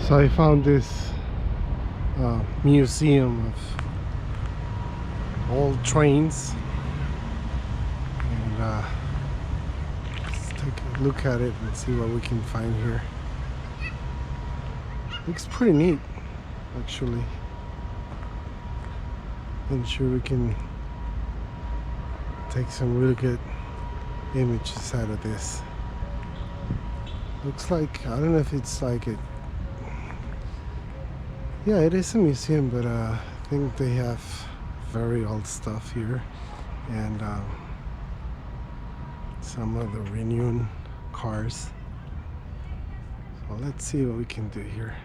So I found this museum of old trains, and let's take a look at it and see what we can find here. Looks pretty neat, actually. I'm sure we can take some really good images out of this. Looks like, I don't know if it's like a, yeah, it is a museum, but I think they have very old stuff here, and some of the Reunion cars. So let's see what we can do here.